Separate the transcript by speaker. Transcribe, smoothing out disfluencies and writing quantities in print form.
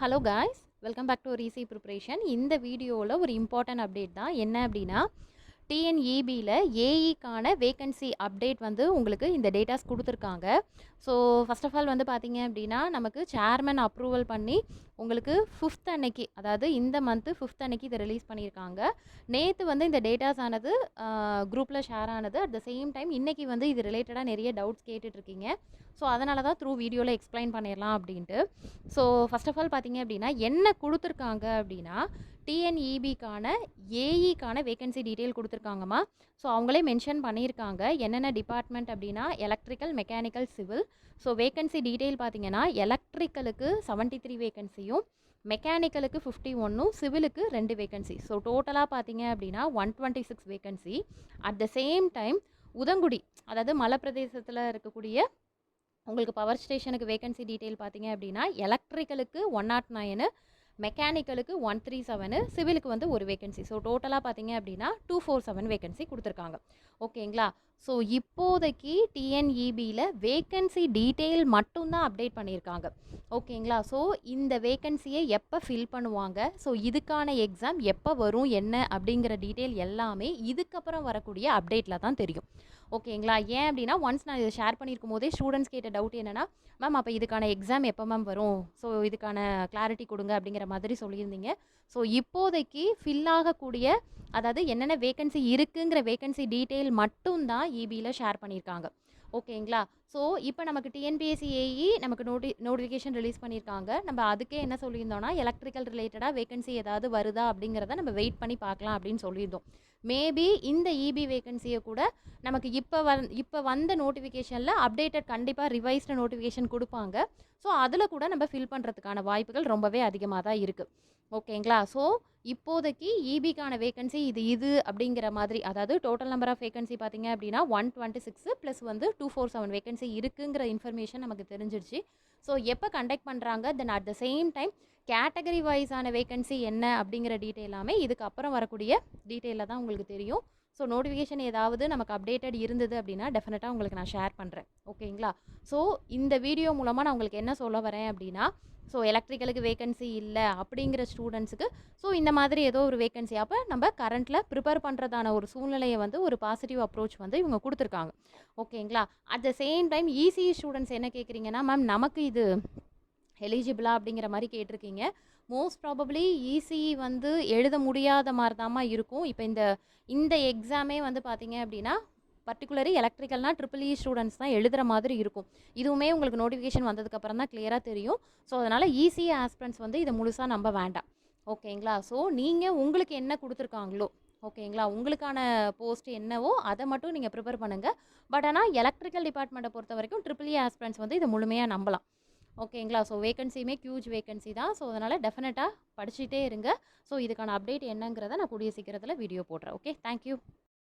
Speaker 1: Hello guys, welcome back to ஒரு easy preparation. இந்த வீடியோவில் ஒரு இம்பார்ட்டன்ட் அப்டேட் தான். என்ன அப்படின்னா, டிஎன்இபியில் ஏஇக்கான வேகன்சி அப்டேட் வந்து உங்களுக்கு இந்த டேட்டாஸ் கொடுத்துருக்காங்க. ஸோ ஃபர்ஸ்ட் ஆஃப் ஆல் வந்து பார்த்தீங்க அப்படின்னா, நமக்கு சேர்மன் அப்ரூவல் பண்ணி உங்களுக்கு 5th அன்னைக்கு, அதாவது இந்த மந்த்து 5th அன்னைக்கு இதை ரிலீஸ் பண்ணியிருக்காங்க. நேற்று வந்து இந்த டேட்டாஸ் ஆனது குரூப்பில் ஷேர் ஆனது. அட் த சேம் டைம் இன்றைக்கி வந்து இது ரிலேட்டடாக நிறைய டவுட்ஸ் கேட்டுட்ருக்கீங்க. ஸோ அதனால தான் த்ரூ வீடியோவில் எக்ஸ்பிளைன் பண்ணிடலாம் அப்படின்ட்டு. ஸோ ஃபர்ஸ்ட் ஆஃப் ஆல் பார்த்தீங்க அப்படின்னா, என்ன கொடுத்துருக்காங்க அப்படின்னா, டிஎன்இபிக்கான ஏஇக்கான வேகன்சி டீட்டெயில் கொடுத்துருக்காங்கம்மா. ஸோ அவங்களே மென்ஷன் பண்ணியிருக்காங்க என்னென்ன டிபார்ட்மெண்ட் அப்படின்னா, electrical, mechanical, civil. So vacancy detail பார்த்தீங்கன்னா, எலக்ட்ரிக்கலுக்கு 73 வேகன்சியும், மெக்கானிக்கலுக்கு 51, சிவிலுக்கு 2 வேகன்சி. ஸோ டோட்டலாக பார்த்தீங்க அப்படின்னா 126 vacancy. At the same time Uthangudi, அதாவது மலை பிரதேசத்தில் இருக்கக்கூடிய உங்களுக்கு பவர் ஸ்டேஷனுக்கு வேகன்சி டீட்டெயில் பார்த்தீங்க அப்படின்னா, எலக்ட்ரிக்கலுக்கு 109, மெக்கானிக்கலுக்கு 137, சிவிலுக்கு வந்து ஒரு வேகன்சி. ஸோ டோட்டலாக பார்த்தீங்க அப்படின்னா 247 வேகன்சி கொடுத்துருக்காங்க. ஓகேங்களா? ஸோ இப்போதைக்கு டிஎன்இபியில் வேகன்சி டீட்டெயில் மட்டும்தான் அப்டேட் பண்ணியிருக்காங்க. ஓகேங்களா? ஸோ இந்த வேகன்சியை எப்போ ஃபில் பண்ணுவாங்க, ஸோ இதுக்கான எக்ஸாம் எப்போ வரும், என்ன அப்படிங்கிற டீட்டெயில் எல்லாமே இதுக்கப்புறம் வரக்கூடிய அப்டேட்டில் தான் தெரியும். ஓகேங்களா? ஏன் அப்படின்னா, ஒன்ஸ் நான் இதை ஷேர் பண்ணியிருக்கும் போதே ஸ்டூடெண்ட்ஸ் கேட்ட டவுட் என்னென்னா, மேம் அப்போ இதுக்கான எக்ஸாம் எப்போ மேம் வரும், ஸோ இதுக்கான கிளாரிட்டி கொடுங்க அப்படிங்கிற மாதிரி சொல்லியிருந்தீங்க. ஸோ இப்போதைக்கு ஃபில் ஆகக்கூடிய, அதாவது என்னென்ன வேகன்சி இருக்குங்கிற வேகன்சி டீட்டெயில் மட்டும்தான் இபியில் ஷேர் பண்ணியிருக்காங்க. ஓகேங்களா? ஸோ இப்போ நமக்கு டிஎன்பிஎஸ்சி ஏஇ நமக்கு நோட்டிஃபிகேஷன் ரிலீஸ் பண்ணியிருக்காங்க. நம்ம அதுக்கே என்ன சொல்லியிருந்தோம்னா, எலக்ட்ரிக்கல் ரிலேட்டடாக வேகன்சி ஏதாவது வருதா அப்படிங்கிறத நம்ம வெயிட் பண்ணி பார்க்கலாம் அப்படின்னு சொல்லியிருந்தோம். மேபி இந்த இபி வேகன்சியை கூட நமக்கு இப்போ வந்த நோட்டிஃபிகேஷனில் அப்டேட்டட், கண்டிப்பாக ரிவைஸ்டு நோட்டிஃபிகேஷன் கொடுப்பாங்க. ஸோ அதில் கூட நம்ம ஃபில் பண்ணுறதுக்கான வாய்ப்புகள் ரொம்பவே அதிகமாக தான் இருக்குது. ஓகேங்களா? ஸோ இப்போதைக்கு இபிக்கான வேகன்சி இது அப்படிங்கிற மாதிரி, அதாவது டோட்டல் நம்பர் ஆஃப் வேகன்சி பார்த்தீங்க அப்படின்னா 126 ப்ளஸ் வந்து 247 வேகன்சி இருக்குங்கிற இன்ஃபர்மேஷன் நமக்கு தெரிஞ்சிருச்சு. ஸோ எப்போ கண்டக்ட் பண்ணுறாங்க, then at the same time category வைஸான வேகன்சி என்ன அப்படிங்கிற டீட்டெயில் எல்லாமே இதுக்கப்புறம் வரக்கூடிய டீட்டெயிலில் தான் உங்களுக்கு தெரியும். ஸோ நோட்டிஃபிகேஷன் ஏதாவது நமக்கு அப்டேட்டட் இருந்தது அப்படின்னா டெஃபினட்டாக உங்களுக்கு நான் ஷேர் பண்ணுறேன். ஓகேங்களா? ஸோ இந்த வீடியோ மூலமாக நான் உங்களுக்கு என்ன சொல்ல வரேன் அப்படின்னா, ஸோ எலக்ட்ரிக்கலுக்கு வேகன்சி இல்லை அப்படிங்கிற ஸ்டூடெண்ட்ஸுக்கு ஸோ இந்த மாதிரி ஏதோ ஒரு வேகன்சி அப்போ நம்ம கரண்ட்டில் ப்ரிப்பேர் பண்ணுறதான ஒரு சூழ்நிலையை வந்து ஒரு பாசிட்டிவ் அப்ரோச் வந்து இவங்க கொடுத்துருக்காங்க. ஓகேங்களா? At the same time ECE students என்ன கேட்குறீங்கன்னா, மேம் நமக்கு இது எலிஜிபிளா அப்படிங்கிற மாதிரி கேட்டிருக்கீங்க. மோஸ்ட் ப்ராபப்ளி இசிஇ வந்து எழுத முடியாத மாதிரி தாம்மா இருக்கும். இப்போ இந்த எக்ஸாமே வந்து பார்த்தீங்க அப்படின்னா, பர்டிகுலரி எலக்ட்ரிக்கல்னா ட்ரிபிள் ஸ்டூடெண்ட்ஸ் தான் எழுதுகிற மாதிரி இருக்கும். இதுவுமே உங்களுக்கு நோட்டிஃபிகேஷன் வந்ததுக்கப்புறம் தான் கிளியராக தெரியும். ஸோ அதனால் இசிஇ ஆஸ்பிரண்ட்ஸ் வந்து இதை முழுசாக நம்ப வேண்டாம். ஓகேங்களா? ஸோ நீங்கள் உங்களுக்கு என்ன கொடுத்துருக்காங்களோ, ஓகேங்களா, உங்களுக்கான போஸ்ட் என்னவோ அதை மட்டும் நீங்கள் ப்ரிப்பேர் பண்ணுங்கள். பட் ஆனால் எலக்ட்ரிக்கல் டிபார்ட்மெண்ட்டை பொறுத்த வரைக்கும் ட்ரிபிள் ஆஸ்பிரண்ட்ஸ் வந்து இதை முழுமையாக நம்பலாம். ஓகேங்களா? ஸோ வேகன்சியுமே ஹியூஜ் வேகன்சி தான். ஸோ அதனால் டெஃபினட்டாக படிச்சுட்டே இருங்க. ஸோ இதுக்கான அப்டேட் என்னங்கிறத நான் கூடிய சீக்கிரத்தில் வீடியோ போடுறேன். Okay, thank you.